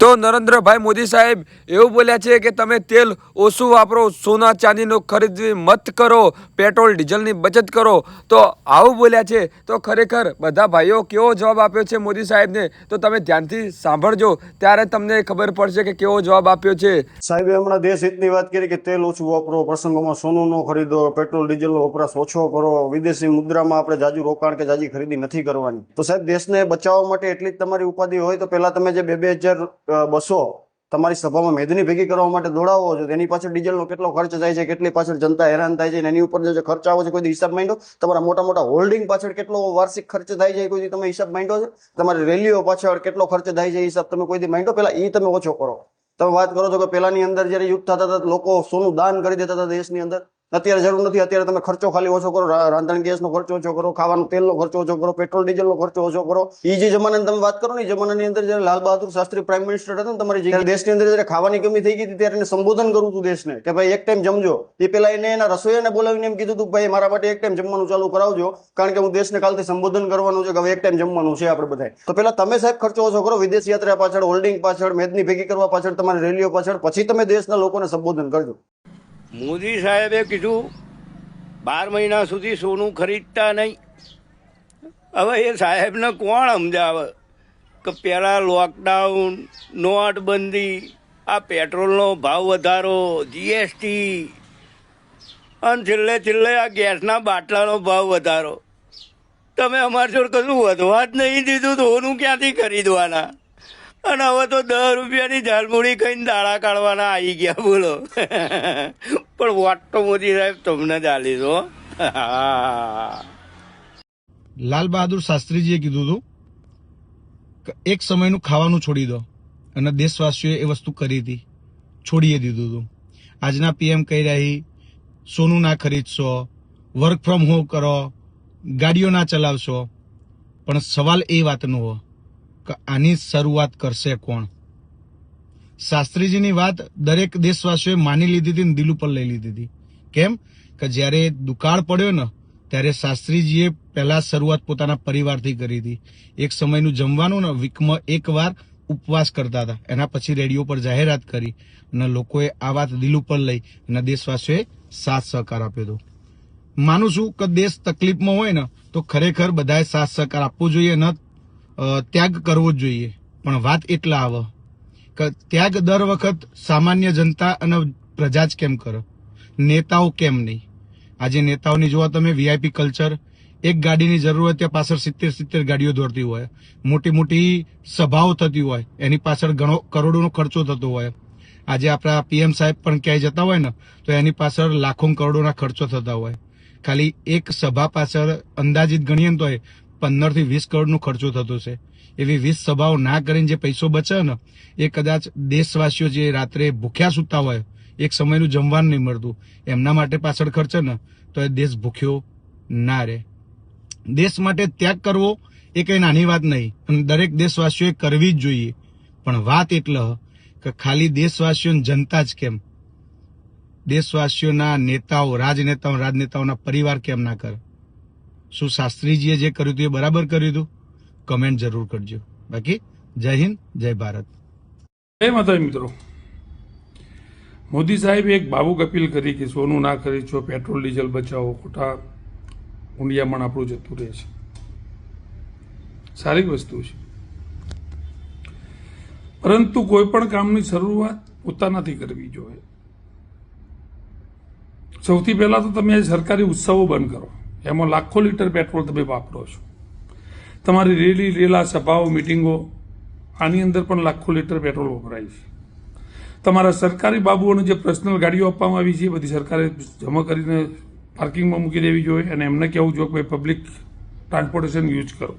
તો નરેન્દ્રભાઈ મોદી સાહેબ એવું બોલ્યા છે કે તમે તેલ ઓછું વાપરો, સોના ચાંદીનો ખરીદવી મત કરો, પેટ્રોલ ડીઝલની બચત કરો. તો આવું બોલ્યા છે. તો ખરેખર બધા ભાઈઓ કેવો જવાબ આપ્યો છે મોદી સાહેબને, તો તમે ધ્યાનથી સાંભળજો, ત્યારે તમને ખબર પડશે કે કેવો જવાબ આપ્યો છે. સાહેબે હમણાં દેશ હિતની વાત કરી કે તેલ ઓછું વાપરો, પ્રસંગોમાં સોનું ન ખરીદો, પેટ્રોલ ડીઝલનો વપરાશ ઓછો કરો, વિદેશી મુદ્રામાં આપણે જાજુ રોકાણ કે જાજી ખરીદી નથી કરવાની. તો સાહેબ દેશને બચાવવા માટે એટલી જ તમારી ઉપાધિ હોય તો પહેલા તમે જે 2,200 તમારી સભામાં મેદની ભેગી કરવા માટે દોડાવો છો, તેની પાછળ ડીઝલનો કેટલો ખર્ચ થાય છે, કેટલી પાછળ જનતા હેરાન થાય છે, એની ઉપર જે ખર્ચ આવે છે કોઈ હિસાબ માંડ્યો? તમારા મોટા મોટા હોલ્ડિંગ પાછળ કેટલો વાર્ષિક ખર્ચ થાય છે કોઈ તમે હિસાબ માંડ્યો છે? તમારી રેલીઓ પાછળ કેટલો ખર્ચ થાય છે હિસાબ તમે કોઈ દી માંડ્યો? પેલા એ તમે ઓછો કરો. તમે વાત કરો છો કે પેલાની અંદર જયારે યુદ્ધ થતા હતા લોકો સોનું દાન કરી દેતા હતા દેશની અંદર. અત્યારે જરૂર નથી. અત્યારે તમે ખર્ચો ખાલી ઓછો કરો, રાંધણ ગેસનો ખર્ચો ઓછો કરો, ખાવાનું તેલનો ખર્ચો ઓછો કરો, પેટ્રોલ ડીઝલનો ખર્ચો ઓછો કરો. એ જે જમાનાની તમે વાત કરો ને, એ જમાનાની અંદર જયારે લાલ બહાદુર શાસ્ત્રી પ્રાઇમ મિનિસ્ટર હતા ને તમારી જગ્યાએ, દેશની અંદર જયારે ખાવાની કમી થઈ ગઈ હતી ત્યારે એને સંબોધન કરવું હતું દેશને કે ભાઈ એક ટાઈમ જમજો. એ પેલા એને એના રસોઈયાને બોલાવીને એમ કીધું હતું ભાઈ મારા માટે એક ટાઈમ જમવાનું ચાલુ કરાવજો, કારણ કે હું દેશને કાલથી સંબોધન કરવાનું છે કે હવે એક ટાઈમ જમવાનું છે આપણે બધા. તો પેલા તમે સાહેબ ખર્ચો ઓછો કરો, વિદેશ યાત્રા પાછળ, હોલ્ડિંગ પાછળ, મેદની ભેગી કરવા પાછળ, તમારી રેલીઓ પાછળ, પછી તમે દેશના લોકોને સંબોધન કરજો. મોદી સાહેબે કીધું 12 મહિના સુધી સોનું ખરીદતા નહીં. હવે એ સાહેબને કોણ સમજાવે કે પહેલાં લોકડાઉન, નોટબંધી, આ પેટ્રોલનો ભાવ વધારો, જીએસટી, અને છેલ્લે આ ગેસના બાટલાનો ભાવ વધારો. તમે અમારી જોડે કશું વધવા જ નહીં દીધું, સોનું ક્યાંથી ખરીદવાના? અને હવે તો 10 રૂપિયાની ઝાલમુડી ખાઈને દાડા કાઢવાના આવી ગયા, બોલો. પણ વોટ તો મોદી સાહેબ તમને જ આલીશો. લાલ બહાદુર શાસ્ત્રીજીએ કીધું હતું કે એક સમયનું ખાવાનું છોડી દો, અને દેશવાસીઓએ એ વસ્તુ કરી હતી, છોડીએ દીધું હતું. આજના પીએમ કહી રહી સોનું ના ખરીદશો, વર્ક ફ્રોમ હોમ કરો, ગાડીઓ ના ચલાવશો. પણ સવાલ એ વાતનો હોય કે આની શરૂઆત કરશે કોણ? શાસ્ત્રીજીની વાત દરેક દેશવાસીઓએ માની લીધી હતી ને દિલ ઉપર લઈ લીધી હતી. કેમ કે જ્યારે દુકાળ પડ્યો ને ત્યારે શાસ્ત્રીજીએ પહેલા શરૂઆત પોતાના પરિવારથી કરી હતી. એક સમયનું જમવાનું ને વીકમાં એકવાર ઉપવાસ કરતા હતા. એના પછી રેડિયો પર જાહેરાત કરી અને લોકોએ આ વાત દિલ ઉપર લઈ અને દેશવાસીઓએ સાથ સહકાર આપ્યો હતો. માનું છું કે દેશ તકલીફમાં હોય ને તો ખરેખર બધાએ સાથ સહકાર આપવો જોઈએ, ન ત્યાગ કરવો જ જોઈએ. પણ વાત એટલા આવે કે ત્યાગ દર વખત સામાન્ય જનતા અને પ્રજા જ કેમ કરે, નેતાઓ કેમ નહીં? આજે નેતાઓની જોવા તમે વીઆઈપી કલ્ચર, એક ગાડીની જરૂર હોય ત્યાં પાછળ 70 ગાડીઓ દોડતી હોય, મોટી મોટી સભાઓ થતી હોય, એની પાછળ ઘણો કરોડોનો ખર્ચો થતો હોય. આજે આપણા પીએમ સાહેબ પણ ક્યાંય જતા હોય ને તો એની પાછળ લાખો કરોડોના ખર્ચો થતા હોય. ખાલી એક સભા પાછળ અંદાજિત ગણીએ તો 15 થી 20 કરોડનો ખર્ચો થતો છે. એવી 20 સભાઓ ના કરીને જે પૈસો બચે ને એ કદાચ દેશવાસીઓ જે રાત્રે ભૂખ્યા સૂતા હોય, એક સમયનું જમવાનું નહીં મળતું, એમના માટે પાછળ ખર્ચે ને તો એ દેશ ભૂખ્યો ના રહે. દેશ માટે ત્યાગ કરવો એ કઈ નાની વાત નહીં, અને દરેક દેશવાસીઓએ કરવી જ જોઈએ. પણ વાત એટલે કે ખાલી દેશવાસીઓ જનતા જ કેમ, દેશવાસીઓના નેતાઓ, રાજનેતાઓના પરિવાર કેમ ના કરે? શું શાસ્ત્રીજીએ જે કર્યું હતું એ બરાબર કર્યું હતું? કમેન્ટ જરૂર કરજો. બાકી જય હિન્દ, જય ભારત. જય માતા મિત્રો. મોદી સાહેબે એક ભાવુક અપીલ કરી કે સોનું ના ખરીદશો, પેટ્રોલ ડીઝલ બચાવો, ખોટા ઊંડિયામણ આપણું જતું રહે છે. સારી વસ્તુ છે, પરંતુ કોઈ પણ કામની શરૂઆત પોતાનાથી કરવી જોઈએ. સૌથી પહેલા તો તમે સરકારી ઉત્સવો બંધ કરો, એમાં લાખો લીટર પેટ્રોલ તમે વાપરો છો. તમારી રેલી, રેલા, સભાઓ, મિટિંગો, આની અંદર પણ લાખો લીટર પેટ્રોલ વપરાય છે. તમારા સરકારી બાબુઓને જે પર્સનલ ગાડીઓ આપવામાં આવી છે, બધી સરકારે જમા કરીને પાર્કિંગમાં મૂકી દેવી જોઈએ અને એમને કહેવું જોઈએ કે ભાઈ પબ્લિક ટ્રાન્સપોર્ટેશન યુઝ કરો.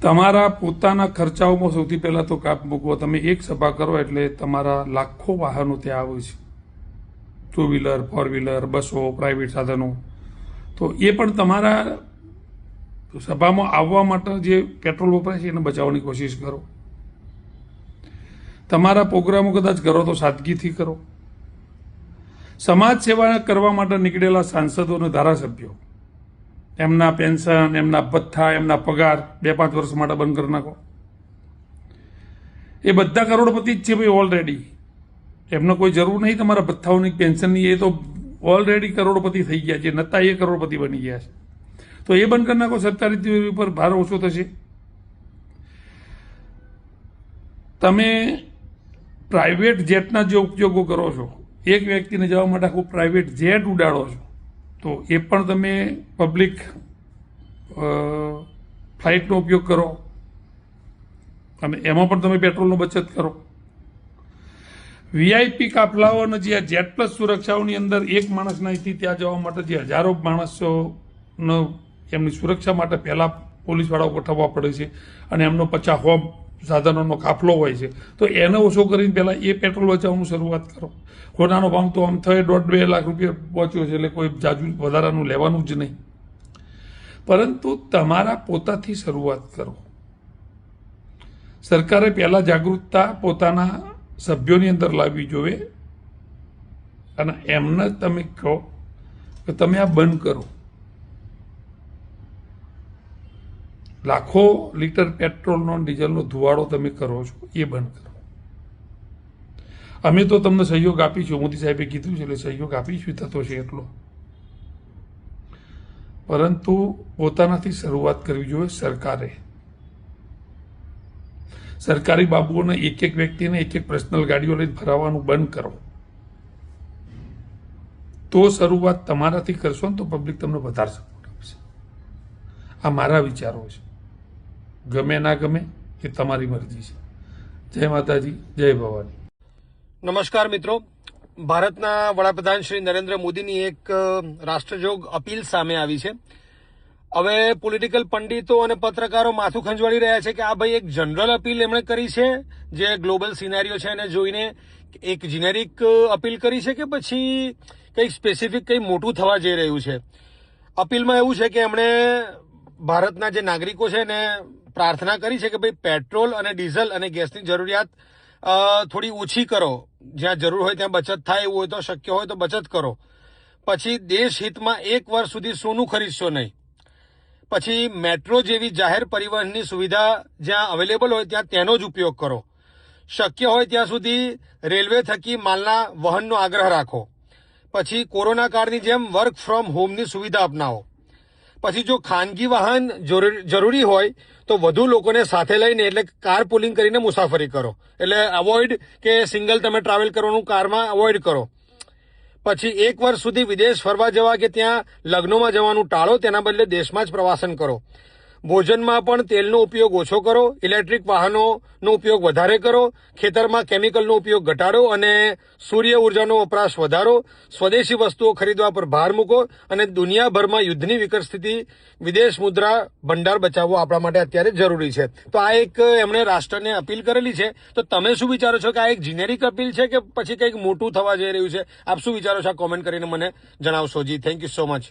તમારા પોતાના ખર્ચાઓમાં સૌથી પહેલા તો કાપ મૂકવો. તમે એક સભા કરો એટલે તમારા લાખો વાહનો ત્યાં આવે છે, 2 વ્હીલર, 4 વ્હીલર, બસો, પ્રાઇવેટ સાધનો. તો એ પણ તમારા સભામાં આવવા માટે જે પેટ્રોલ વપરાય છે એને બચાવવાની કોશિશ કરો. તમારા પ્રોગ્રામો કદાચ કરો તો સાદગીથી કરો. સમાજ સેવા કરવા માટે નીકળેલા સાંસદો અને ધારાસભ્યો એમના પેન્શન, એમના ભથ્થા, એમના પગાર 2-5 વર્ષ માટે બંધ કરી નાખો. એ બધા કરોડપતિ જ છે ભાઈ ઓલરેડી. એમને કોઈ જરૂર નહીં તમારા ભથ્થાઓની, પેન્શનની. એ તો ઓલરેડી કરોડપતિ થઈ ગયા છે. નતા એ કરોડપતિ બની ગયા છે. તો એ બંધ કરી નાખો. સરકારી તિજોરી ઉપર ભાર ઓછો થશે. તમે પ્રાઇવેટ જેટના જે ઉપયોગો કરો છો, એક વ્યક્તિને જવા માટે આખું પ્રાઇવેટ જેટ ઉડાડો છો, તો એ પણ તમે પબ્લિક ફ્લાઇટનો ઉપયોગ કરો અને એમાં પણ તમે પેટ્રોલનો બચત કરો. વીઆઈપી કાફલાઓ અને જે જેટ પ્લસ સુરક્ષાઓની અંદર એક માણસના અહીંથી ત્યાં જવા માટે જે હજારો માણસોનો એમની સુરક્ષા માટે પહેલાં પોલીસવાળાઓ ગોઠવવા પડે છે અને એમનો 50 સાધનોનો કાફલો હોય છે, તો એને ઓછો કરીને પહેલાં એ પેટ્રોલ બચાવવાનું શરૂઆત કરો. ખોટાનો ભાવ તો આમ થાય 1.5-2 લાખ રૂપિયા પહોંચ્યો છે, એટલે કોઈ જાજુ વધારાનું લેવાનું જ નહીં. પરંતુ તમારા પોતાથી શરૂઆત કરો. સરકારે પહેલાં જાગૃતતા પોતાના સભ્યોની અંદર લાવવી જોઈએ અને એમને તમે કહો કે તમે આ બંધ કરો. લાખો લીટર પેટ્રોલનો ડીઝલનો ધુવાડો તમે કરો છો, એ બંધ કરો. અમે તો તમને સહયોગ આપીશું, મોદી સાહેબે કીધું છે એટલે સહયોગ આપીશું થતો છે એટલો. પરંતુ પોતાનાથી શરૂઆત કરવી જોઈએ સરકારે. સરકારી બાબુઓને એક વ્યક્તિને એક પર્સનલ ગાડીઓ લઈને ફરાવવાનું બંધ કરો. તો શરૂઆત તમારાથી કરશો ને તો પબ્લિક તમને વધારે સપોર્ટ આપશે. આ મારા વિચારો છે. ગમે ના ગમે એ તમારી મરજી છે. જય માતાજી, જય ભવાની. નમસ્કાર મિત્રો. ભારતના વડાપ્રધાન શ્રી નરેન્દ્ર મોદીની એક રાષ્ટ્રજોગ અપીલ સામે આવી છે. હવે પોલિટિકલ પંડિતો અને પત્રકારો માથું ખંજવાળી રહ્યા છે કે આ ભાઈ એક જનરલ અપીલ એમણે કરી છે જે ગ્લોબલ સિનારીઓ છે એને જોઈને એક જેનેરિક અપીલ કરી છે કે પછી કંઈક સ્પેસિફિક કંઈ મોટું થવા જઈ રહ્યું છે. અપીલમાં એવું છે કે એમણે ભારતના જે નાગરિકો છે એને પ્રાર્થના કરી છે કે ભાઈ પેટ્રોલ અને ડીઝલ અને ગેસની જરૂરિયાત થોડી ઓછી કરો. જ્યાં જરૂર હોય ત્યાં બચત થાય એવું હોય તો શક્ય હોય તો બચત કરો. પછી દેશ હિતમાં 1 વર્ષ સુધી સોનું ખરીદશો નહીં. પછી મેટ્રો જેવી જાહેર પરિવહનની સુવિધા જ્યાં અવેલેબલ હોય ત્યાં તેનો જ ઉપયોગ કરો. શક્ય હોય ત્યાં સુધી રેલવે થકી માલના વહનનો આગ્રહ રાખો. પછી કોરોના કાળની જેમ વર્ક ફ્રોમ હોમની સુવિધા અપનાવો. પછી જો ખાનગી વાહન જરૂરી હોય તો વધુ લોકોને સાથે લઈને એટલે કાર પુલિંગ કરીને મુસાફરી કરો. એટલે અવોઇડ કે સિંગલ તમે ટ્રાવેલ કરવાનું કારમાં અવોઇડ કરો. પછી 1 વર્ષ સુધી વિદેશ ફરવા જવા કે ત્યાં લગ્નોમાં જવાનું ટાળો, તેના બદલે દેશમાં જ પ્રવાસન કરો. ભોજનમાં પણ તેલનો ઉપયોગ ઓછો કરો. ઇલેક્ટ્રિક વાહનોનો ઉપયોગ વધારે કરો. ખેતરમાં કેમિકલનો ઉપયોગ ઘટાડો અને સૂર્ય ઉર્જાનો વપરાશ વધારો. સ્વદેશી વસ્તુઓ ખરીદવા પર ભાર મૂકો અને દુનિયાભરમાં યુદ્ધની વિકટ સ્થિતિ વિદેશ મુદ્રા ભંડાર બચાવવો આપણા માટે અત્યારે જરૂરી છે. તો આ એક એમણે રાષ્ટ્રને અપીલ કરેલી છે. તો તમે શું વિચારો છો કે આ એક જેનેરિક અપીલ છે કે પછી કંઈક મોટું થવા જઈ રહ્યું છે? આપ શું વિચારો છો? આ કોમેન્ટ કરીને મને જણાવશો. જી, થેન્ક યુ સો મચ.